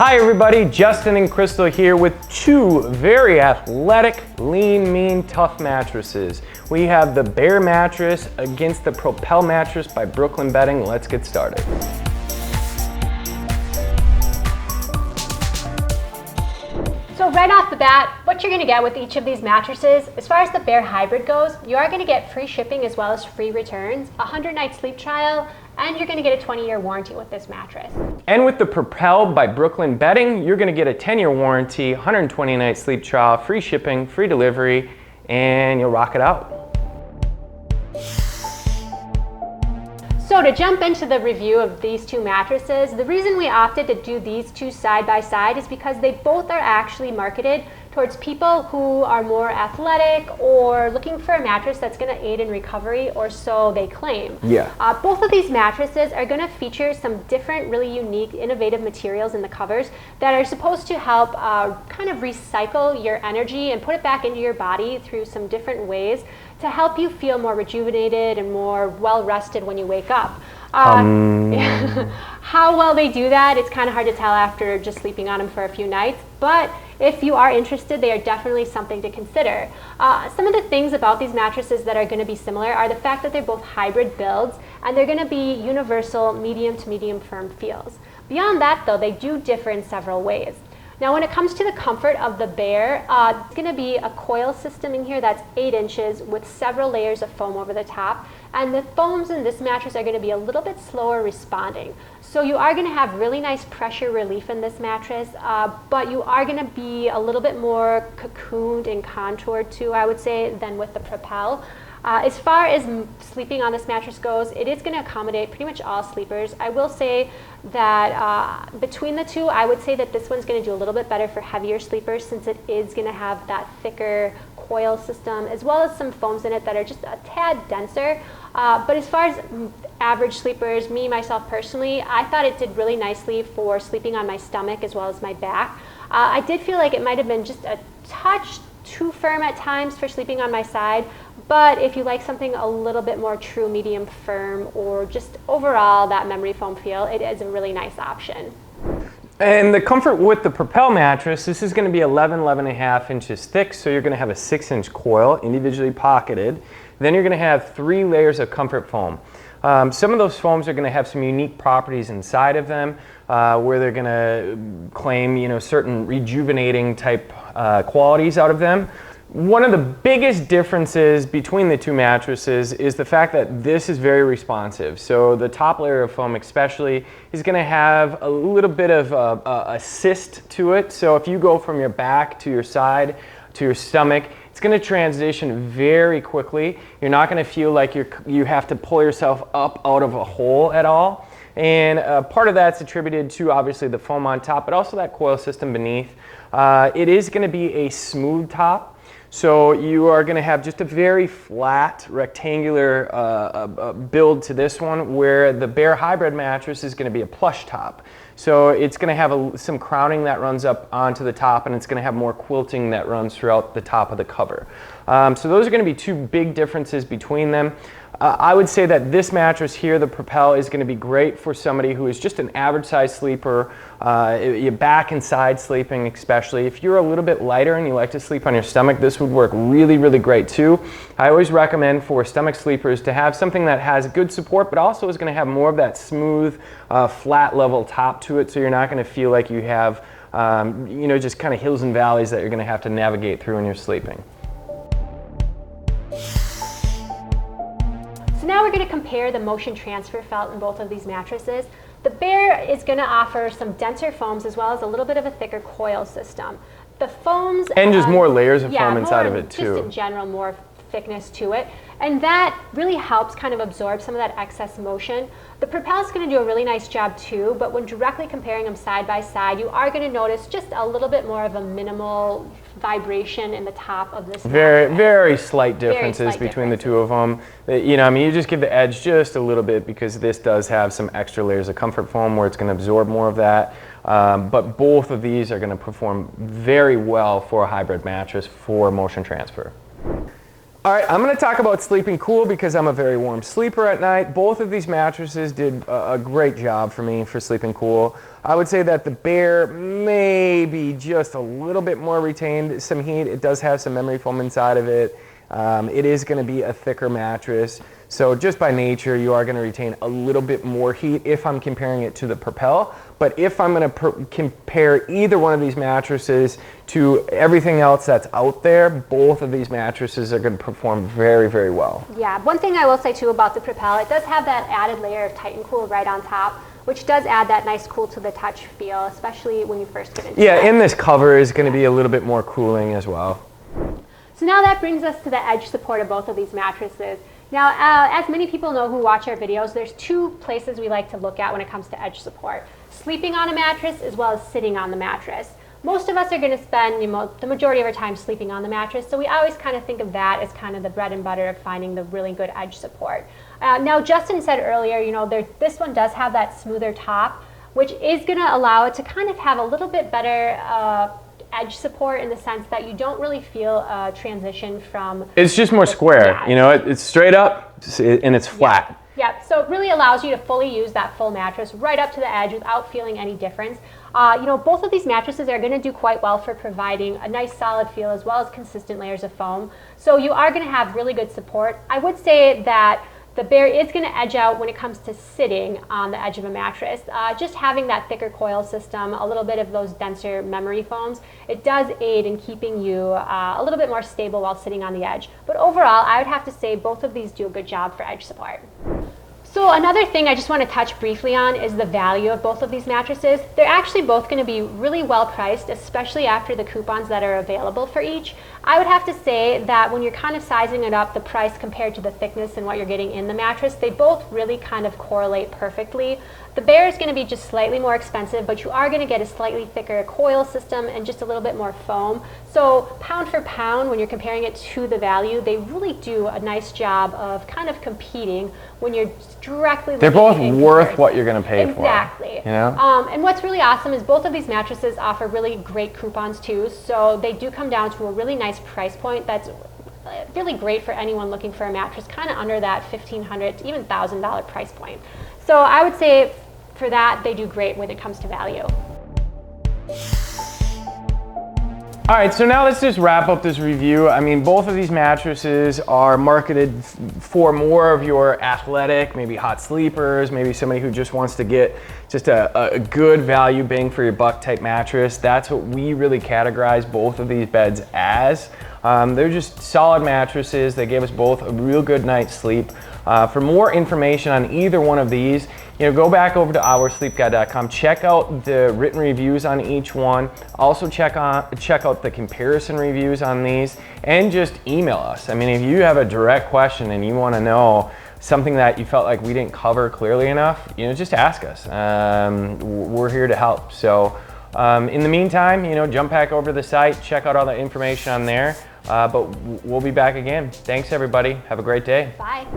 Hi everybody, Justin and Crystal here with two very athletic, lean, mean, tough mattresses. We have the Bear mattress against the Propel mattress by Brooklyn Bedding. Let's get started. So right off the bat, what you're gonna get with each of these mattresses, as far as the Bear Hybrid goes, you are gonna get free shipping as well as free returns, a 100-night sleep trial, and you're gonna get a 20-year warranty with this mattress. And with the Propel by Brooklyn Bedding, you're gonna get a 10-year warranty, 120-night sleep trial, free shipping, free delivery, and you'll rock it out. So to jump into the review of these two mattresses, the reason we opted to do these two side by side is because they both are actually marketed towards people who are more athletic or looking for a mattress that's going to aid in recovery, or so they claim. Yeah. Both of these mattresses are going to feature some different, really unique, innovative materials in the covers that are supposed to help kind of recycle your energy and put it back into your body through some different ways to help you feel more rejuvenated and more well-rested when you wake up. How well they do that, it's kind of hard to tell after just sleeping on them for a few nights, but if you are interested, they are definitely something to consider. Some of the things about these mattresses that are going to be similar are the fact that they're both hybrid builds and they're going to be universal medium to medium firm feels. Beyond that though, they do differ in several ways. Now when it comes to the comfort of the Bear, it's going to be a coil system in here that's 8 inches with several layers of foam over the top, and the foams in this mattress are going to be a little bit slower responding. So you are going to have really nice pressure relief in this mattress, but you are going to be a little bit more cocooned and contoured too, I would say, than with the Propel. As far as sleeping on this mattress goes, it is going to accommodate pretty much all sleepers. I will say that between the two, I would say that this one's going to do a little bit better for heavier sleepers since it is going to have that thicker coil system as well as some foams in it that are just a tad denser. But as far as average sleepers, me, myself personally, I thought it did really nicely for sleeping on my stomach as well as my back. I did feel like it might have been just a touch too firm at times for sleeping on my side, but if you like something a little bit more true medium firm or just overall that memory foam feel, it is a really nice option. And the comfort with the Propel mattress, this is going to be 11.5 inches thick, so you're going to have a 6-inch coil individually pocketed. Then you're going to have 3 layers of comfort foam. Some of those foams are going to have some unique properties inside of them where they're going to claim, certain rejuvenating type qualities out of them. One of the biggest differences between the two mattresses is the fact that this is very responsive. So the top layer of foam especially is going to have a little bit of a assist to it. So if you go from your back to your side to your stomach, it's going to transition very quickly. You're not going to feel like you have to pull yourself up out of a hole at all. And part of that's attributed to obviously the foam on top, but also that coil system beneath. It is going to be a smooth top. So you are going to have just a very flat rectangular build to this one, where the Bear Hybrid mattress is going to be a plush top. So it's going to have some crowning that runs up onto the top, and it's going to have more quilting that runs throughout the top of the cover. So those are going to be two big differences between them. I would say that this mattress here, the Propel, is going to be great for somebody who is just an average size sleeper, your back and side sleeping especially. If you're a little bit lighter and you like to sleep on your stomach, this would work really, really great too. I always recommend for stomach sleepers to have something that has good support, but also is going to have more of that smooth, flat level top to it, so you're not going to feel like you have, just kind of hills and valleys that you're going to have to navigate through when you're sleeping. So now we're going to compare the motion transfer felt in both of these mattresses. The Bear is going to offer some denser foams as well as a little bit of a thicker coil system. The foams... And just more layers of foam inside of it too. Just in general, more thickness to it. And that really helps kind of absorb some of that excess motion. The Propel is going to do a really nice job too, but when directly comparing them side by side, you are going to notice just a little bit more of a minimal vibration in the top of this mattress. Very slight differences between the two of them. You just give the edge just a little bit because this does have some extra layers of comfort foam where it's going to absorb more of that. But both of these are going to perform very well for a hybrid mattress for motion transfer. All right, I'm gonna talk about sleeping cool because I'm a very warm sleeper at night. Both of these mattresses did a great job for me for sleeping cool. I would say that the Bear maybe just a little bit more retained some heat. It does have some memory foam inside of it. It is gonna be a thicker mattress. So just by nature, you are gonna retain a little bit more heat if I'm comparing it to the Propel. But if I'm gonna compare either one of these mattresses to everything else that's out there, both of these mattresses are gonna perform very, very well. Yeah, one thing I will say too about the Propel, it does have that added layer of Titan Cool right on top, which does add that nice cool to the touch feel, especially when you first get into it. Yeah, and this cover is gonna be a little bit more cooling as well. So now that brings us to the edge support of both of these mattresses. Now, as many people know who watch our videos, there's two places we like to look at when it comes to edge support. Sleeping on a mattress as well as sitting on the mattress. Most of us are going to spend the majority of our time sleeping on the mattress, so we always kind of think of that as kind of the bread and butter of finding the really good edge support. Now, Justin said earlier, this one does have that smoother top, which is going to allow it to kind of have a little bit better edge support in the sense that you don't really feel a transition from... It's just more square, it's straight up and it's flat. Yeah, so it really allows you to fully use that full mattress right up to the edge without feeling any difference. Both of these mattresses are going to do quite well for providing a nice solid feel as well as consistent layers of foam. So you are going to have really good support. I would say that the Bear is going to edge out when it comes to sitting on the edge of a mattress. Just having that thicker coil system, a little bit of those denser memory foams, it does aid in keeping you a little bit more stable while sitting on the edge. But overall, I would have to say both of these do a good job for edge support. So another thing I just want to touch briefly on is the value of both of these mattresses. They're actually both going to be really well priced, especially after the coupons that are available for each. I would have to say that when you're kind of sizing it up, the price compared to the thickness and what you're getting in the mattress, they both really kind of correlate perfectly. The Bear is going to be just slightly more expensive, but you are going to get a slightly thicker coil system and just a little bit more foam. So pound for pound, when you're comparing it to the value, they really do a nice job of kind of competing when you're directly They're both worth what you're going to pay for. Exactly. And what's really awesome is both of these mattresses offer really great coupons too. So they do come down to a really nice price point that's really great for anyone looking for a mattress kind of under that $1,500 to even $1,000 price point. So I would say for that, they do great when it comes to value. All right, so now let's just wrap up this review. I mean, both of these mattresses are marketed for more of your athletic, maybe hot sleepers, maybe somebody who just wants to get just a good value bang for your buck type mattress. That's what we really categorize both of these beds as. They're just solid mattresses. They gave us both a real good night's sleep. For more information on either one of these, go back over to oursleepguide.com, check out the written reviews on each one. Also check out the comparison reviews on these, and just email us. I mean, if you have a direct question and you want to know something that you felt like we didn't cover clearly enough, just ask us. We're here to help. So in the meantime, jump back over to the site, check out all the information on there. But we'll be back again. Thanks, everybody. Have a great day. Bye.